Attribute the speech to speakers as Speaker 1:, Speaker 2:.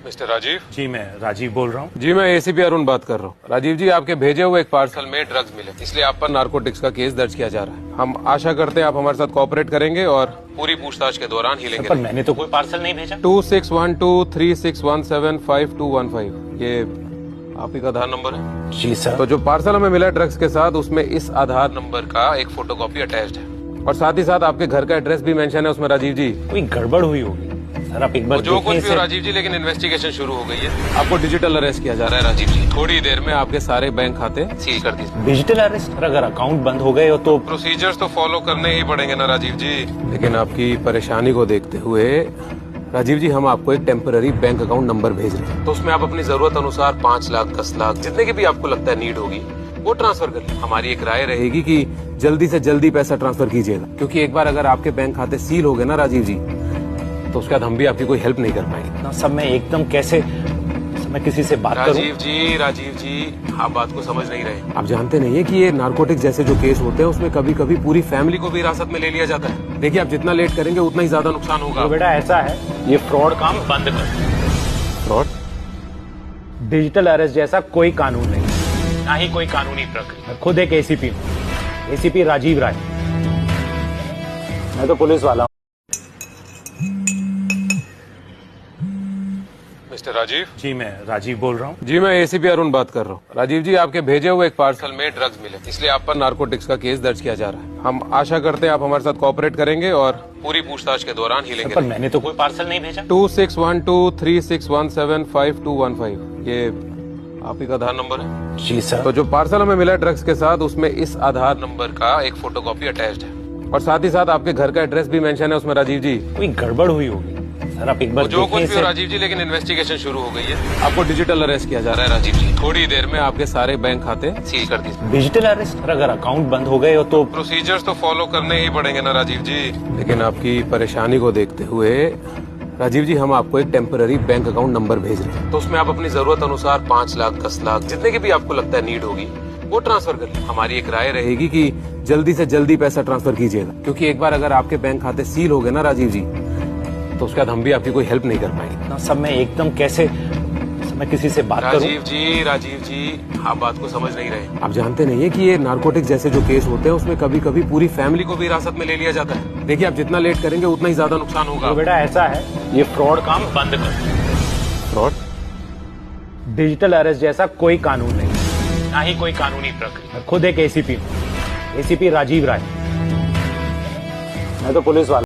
Speaker 1: Mister Rajiv.
Speaker 2: जी मैं राजीव बोल रहा हूँ।
Speaker 1: जी मैं एसीपी अरुण बात कर रहा हूँ। राजीव जी, आपके भेजे हुए एक पार्सल में ड्रग्स मिले, इसलिए आप पर नारकोटिक्स का केस दर्ज किया जा रहा है। हम आशा करते हैं आप हमारे साथ कोऑपरेट करेंगे और पूरी पूछताछ के दौरान हिलेंगे।
Speaker 2: पर मैंने तो कोई पार्सल नहीं भेजा।
Speaker 1: 261236175215 ये आप ही का आधार नंबर है?
Speaker 2: जी सर।
Speaker 1: तो जो पार्सल हमें मिला ड्रग्स के साथ, उसमें इस आधार नंबर का एक फोटोकॉपी अटैच्ड है और साथ ही साथ आपके घर का एड्रेस भी मेंशन है उसमें। राजीव जी,
Speaker 2: कोई गड़बड़ हुई होगी सर, आप एक बार
Speaker 1: जो कुछ भी हो
Speaker 2: देखिए।
Speaker 1: राजीव जी, लेकिन इन्वेस्टिगेशन शुरू हो गई है। आपको डिजिटल अरेस्ट किया जा रहा है राजीव जी। थोड़ी देर में आपके सारे बैंक खाते सील कर दीजिए।
Speaker 2: Digital arrest? अगर अकाउंट बंद हो गए हो तो
Speaker 1: प्रोसीजर्स तो फॉलो करने ही पड़ेंगे ना राजीव जी। लेकिन आपकी परेशानी को देखते हुए राजीव जी, हम आपको एक टेम्पररी बैंक अकाउंट नंबर भेज रहे हैं, तो उसमें आप अपनी जरूरत अनुसार 5 लाख 10 लाख जितने की भी आपको लगता है नीड होगी वो ट्रांसफर कर लीजिए। हमारी एक राय रहेगी कि जल्दी से जल्दी पैसा ट्रांसफर कीजिएगा, क्योंकि एक बार अगर आपके बैंक खाते सील हो गए ना राजीव जी, तो उसके बाद हम भी आपकी कोई हेल्प नहीं कर पाएंगे
Speaker 2: ना। सब मैं एकदम कैसे मैं किसी से बात करूं?
Speaker 1: राजीव जी, आप बात को समझ नहीं रहे। आप जानते नहीं है कि ये नारकोटिक्स जैसे जो केस होते हैं उसमें कभी कभी पूरी फैमिली को भी हिरासत में ले लिया जाता है। देखिए, आप जितना लेट करेंगे उतना ही ज्यादा नुकसान होगा।
Speaker 2: तो बेटा ऐसा है, ये फ्रॉड काम बंद कर।
Speaker 1: फ्रॉड?
Speaker 2: डिजिटल अरेस्ट जैसा कोई कानून नहीं, ना ही कोई कानूनी प्रक्रिया। मैं खुद एक एसीपी हूँ, एसीपी राजीव राय। मैं तो पुलिस वाला हूँ।
Speaker 1: मिस्टर राजीव।
Speaker 2: जी मैं राजीव बोल रहा हूँ।
Speaker 1: जी मैं एसीपी अरुण बात कर रहा हूँ। राजीव जी, आपके भेजे हुए एक पार्सल में ड्रग्स मिले, इसलिए आप पर नारकोटिक्स का केस दर्ज किया जा रहा है। हम आशा करते हैं आप हमारे साथ कोऑपरेट करेंगे और पूरी पूछताछ के दौरान हिलेंगे।
Speaker 2: पर मैंने तो कोई पार्सल नहीं भेजा।
Speaker 1: 261236175215 ये आप ही का आधार नंबर है?
Speaker 2: जी सर।
Speaker 1: तो जो पार्सल हमें मिला ड्रग्स के साथ, उसमें इस आधार नंबर का एक फोटोकॉपी अटैच्ड है और साथ ही साथ आपके घर का एड्रेस भी मेंशन है उसमें। राजीव जी,
Speaker 2: कोई गड़बड़ हुई होगी सर, आप एक बार
Speaker 1: जो कुछ भी
Speaker 2: देखिए।
Speaker 1: हो राजीव जी, लेकिन इन्वेस्टिगेशन शुरू हो गई है। आपको डिजिटल अरेस्ट किया जा रहा है राजीव जी। थोड़ी देर में आपके सारे बैंक खाते सील कर दीजिए।
Speaker 2: Digital arrest? अगर अकाउंट बंद हो गए हो तो
Speaker 1: प्रोसीजर्स तो फॉलो करने ही पड़ेंगे ना राजीव जी। लेकिन आपकी परेशानी को देखते हुए राजीव जी, हम आपको एक टेम्पररी बैंक अकाउंट नंबर भेज रहे हैं, तो उसमें आप अपनी जरूरत अनुसार 5 लाख 10 लाख जितने की भी आपको लगता है नीड होगी वो ट्रांसफर कर लीजिए। हमारी एक राय रहेगी कि जल्दी से जल्दी पैसा ट्रांसफर कीजिएगा, क्योंकि एक बार अगर आपके बैंक खाते सील हो गए ना राजीव जी, तो उसके बाद हम भी आपकी कोई हेल्प नहीं कर पाएंगे
Speaker 2: ना। सब मैं एकदम कैसे मैं किसी से बात करूं?
Speaker 1: राजीव जी, आप बात को समझ नहीं रहे। आप जानते नहीं है कि ये नारकोटिक्स जैसे जो केस होते हैं उसमें कभी कभी पूरी फैमिली को भी हिरासत में ले लिया जाता है। देखिए, आप जितना लेट करेंगे उतना ही ज्यादा नुकसान होगा।
Speaker 2: तो बेटा ऐसा है, ये फ्रॉड काम बंद कर।
Speaker 1: फ्रॉड?
Speaker 2: डिजिटल अरेस्ट जैसा कोई कानून नहीं, ना ही कोई कानूनी प्रक्रिया। मैं खुद एक एसीपी हूँ, एसीपी राजीव राय। मैं तो पुलिस वाला